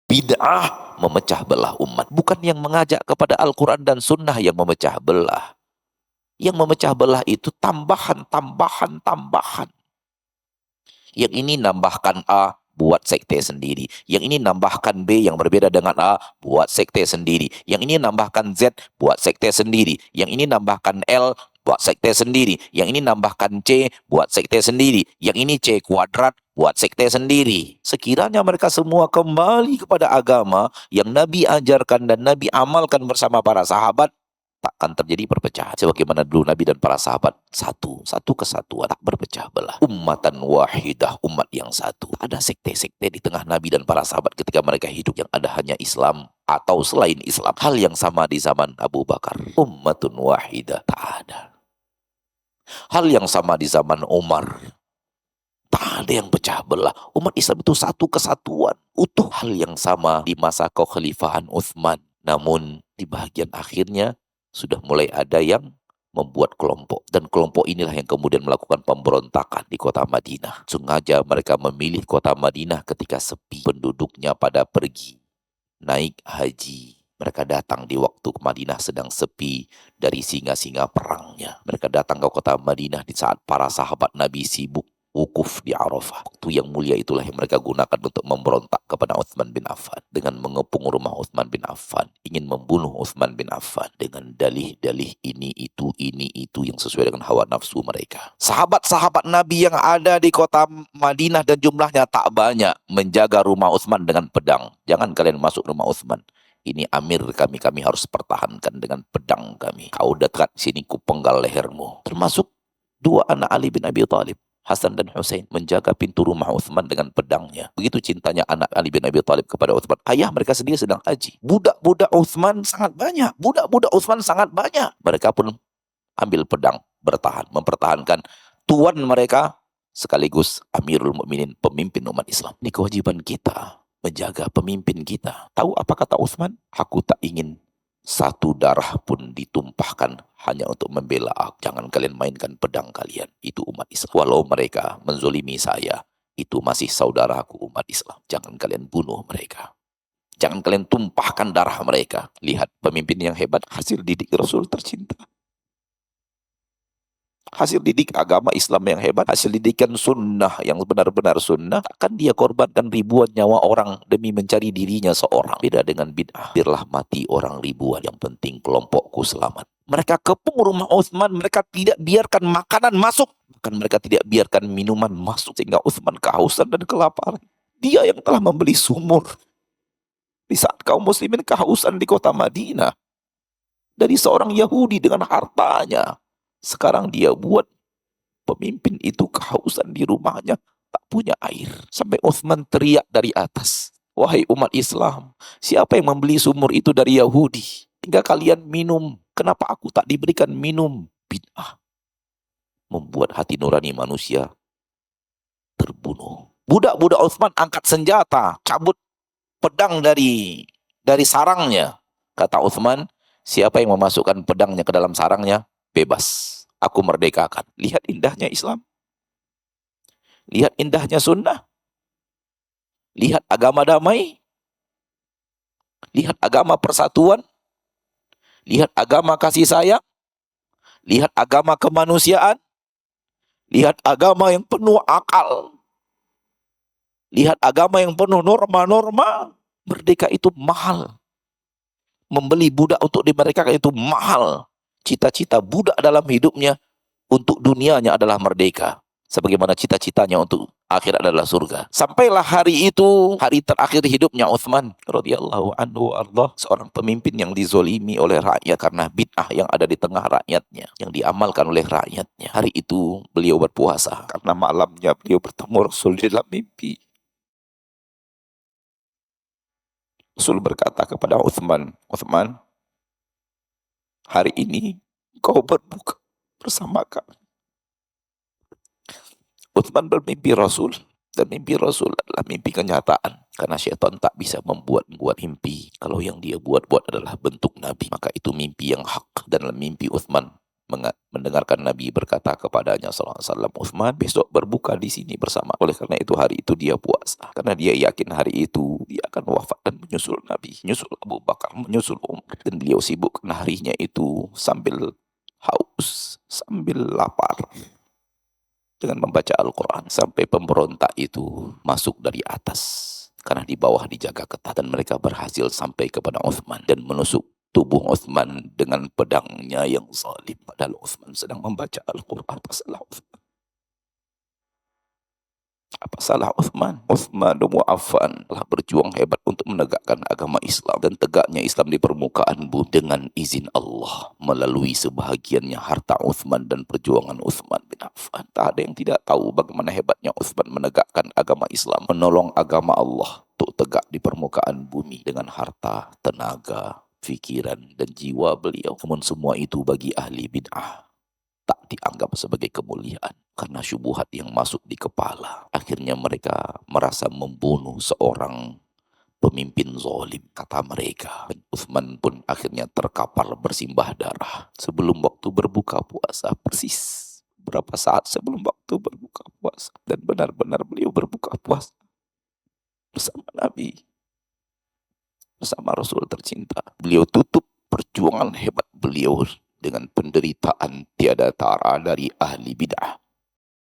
Bid'ah memecah belah umat. Bukan yang mengajak kepada Al-Quran dan Sunnah yang memecah belah. Yang memecah belah itu tambahan. Yang ini nambahkan A, buat sekte sendiri. Yang ini nambahkan B yang berbeda dengan A, buat sekte sendiri. Yang ini nambahkan Z, buat sekte sendiri. Yang ini nambahkan L, buat sekte sendiri. Yang ini nambahkan C, buat sekte sendiri. Yang ini C kuadrat, buat sekte sendiri. Sekiranya mereka semua kembali kepada agama yang Nabi ajarkan dan Nabi amalkan bersama para sahabat, takkan terjadi perpecahan. Sebagaimana dulu Nabi dan para sahabat satu kesatuan, tak berpecah belah. Ummatan wahidah, umat yang satu. Tak ada sekte-sekte di tengah Nabi dan para sahabat ketika mereka hidup, yang ada hanya Islam atau selain Islam. Hal yang sama di zaman Abu Bakar. Ummatun wahidah, tak ada. Hal yang sama di zaman Umar. Tak ada yang pecah belah. Umat Islam itu satu kesatuan, utuh. Hal yang sama di masa kekhalifahan Utsman. Namun di bagian akhirnya sudah mulai ada yang membuat kelompok. Dan kelompok inilah yang kemudian melakukan pemberontakan di kota Madinah. Sengaja mereka memilih kota Madinah ketika sepi. Penduduknya pada pergi naik haji. Mereka datang di waktu Madinah sedang sepi dari singa-singa perangnya. Mereka datang ke kota Madinah di saat para sahabat Nabi sibuk wukuf di Arafah. Waktu yang mulia itulah yang mereka gunakan untuk memberontak kepada Utsman bin Affan. Dengan mengepung rumah Utsman bin Affan. Ingin membunuh Utsman bin Affan. Dengan dalih-dalih ini itu yang sesuai dengan hawa nafsu mereka. Sahabat-sahabat Nabi yang ada di kota Madinah dan jumlahnya tak banyak, menjaga rumah Utsman dengan pedang. Jangan kalian masuk rumah Utsman. Ini amir kami harus pertahankan dengan pedang kami. Kau dekat sini ku penggal lehermu. Termasuk dua anak Ali bin Abi Thalib, Hasan dan Husain, menjaga pintu rumah Utsman dengan pedangnya. Begitu cintanya anak Ali bin Abi Thalib kepada Utsman. Ayah mereka sendiri sedang haji. Budak-budak Utsman sangat banyak. Mereka pun ambil pedang, bertahan, mempertahankan tuan mereka sekaligus Amirul Mukminin, pemimpin umat Islam. Ini kewajiban kita, menjaga pemimpin kita. Tahu apa kata Utsman? Aku tak ingin satu darah pun ditumpahkan hanya untuk membela aku. Jangan kalian mainkan pedang kalian. Itu umat Islam. Walau mereka menzolimi saya, itu masih saudaraku umat Islam. Jangan kalian bunuh mereka. Jangan kalian tumpahkan darah mereka. Lihat pemimpin yang hebat, hasil didik Rasul tercinta. Hasil didik agama Islam yang hebat, hasil didikan sunnah yang benar-benar sunnah. Takkan dia korbankan ribuan nyawa orang demi mencari dirinya seorang. Beda dengan bid'ah. Biarlah mati orang ribuan, yang penting kelompokku selamat. Mereka kepung rumah Utsman, mereka tidak biarkan makanan masuk, bahkan mereka tidak biarkan minuman masuk, sehingga Utsman kehausan dan kelaparan. Dia yang telah membeli sumur di saat kaum muslimin kehausan di kota Madinah dari seorang Yahudi dengan hartanya. Sekarang dia buat pemimpin itu kehausan di rumahnya, tak punya air. Sampai Utsman teriak dari atas, wahai umat Islam, siapa yang membeli sumur itu dari Yahudi hingga kalian minum? Kenapa aku tak diberikan minum? Bid'ah membuat hati nurani manusia terbunuh. Budak-budak Utsman angkat senjata, cabut pedang dari sarangnya. Kata Utsman, siapa yang memasukkan pedangnya ke dalam sarangnya, bebas. Aku merdekakan. Lihat indahnya Islam. Lihat indahnya sunnah. Lihat agama damai. Lihat agama persatuan. Lihat agama kasih sayang. Lihat agama kemanusiaan. Lihat agama yang penuh akal. Lihat agama yang penuh norma-norma. Merdeka itu mahal. Membeli budak untuk dimerdekakan itu mahal. Cita-cita budak dalam hidupnya untuk dunianya adalah merdeka. Sebagaimana cita-citanya untuk akhirat adalah surga. Sampailah hari itu, hari terakhir hidupnya Utsman radhiyallahu anhu Allah, seorang pemimpin yang dizolimi oleh rakyat karena bid'ah yang ada di tengah rakyatnya, yang diamalkan oleh rakyatnya. Hari itu beliau berpuasa karena malamnya beliau bertemu Rasul di dalam mimpi. Rasul berkata kepada Utsman, Utsman, hari ini kau berbuka bersama kami. Utsman bermimpi Rasul, dan mimpi Rasul adalah mimpi kenyataan. Karena syaitan tak bisa membuat mimpi. Kalau yang dia buat-buat adalah bentuk Nabi, maka itu mimpi yang hak. Dan mimpi Utsman mendengarkan Nabi berkata kepadanya sallallahu alaihi wasallam, Uthman besok berbuka di sini bersama. Oleh karena itu hari itu dia puasa. Karena dia yakin hari itu dia akan wafat dan menyusul Nabi, menyusul Abu Bakar, menyusul Umar. Dan beliau sibuk harinya itu sambil haus, sambil lapar dengan membaca Al-Quran. Sampai pemberontak itu masuk dari atas. Karena di bawah dijaga ketat dan mereka berhasil sampai kepada Uthman dan menusuk tubuh Uthman dengan pedangnya yang zalim. Padahal Uthman sedang membaca Al-Quran. Apa salah Uthman? Apa salah Uthman? Uthman bin Affan telah berjuang hebat untuk menegakkan agama Islam. Dan tegaknya Islam di permukaan bumi dengan izin Allah. Melalui sebahagiannya harta Uthman dan perjuangan Uthman bin Affan. Tak ada yang tidak tahu bagaimana hebatnya Uthman menegakkan agama Islam. Menolong agama Allah untuk tegak di permukaan bumi dengan harta, tenaga, fikiran dan jiwa beliau. Namun semua itu bagi ahli bid'ah tak dianggap sebagai kemuliaan karena syubhat yang masuk di kepala. Akhirnya mereka merasa membunuh seorang pemimpin zalim, kata mereka. Dan Uthman pun akhirnya terkapar bersimbah darah sebelum waktu berbuka puasa, persis berapa saat sebelum waktu berbuka puasa. Dan benar-benar beliau berbuka puasa bersama Nabi, bersama Rasul tercinta. Beliau tutup perjuangan hebat beliau dengan penderitaan tiada tara dari ahli bid'ah.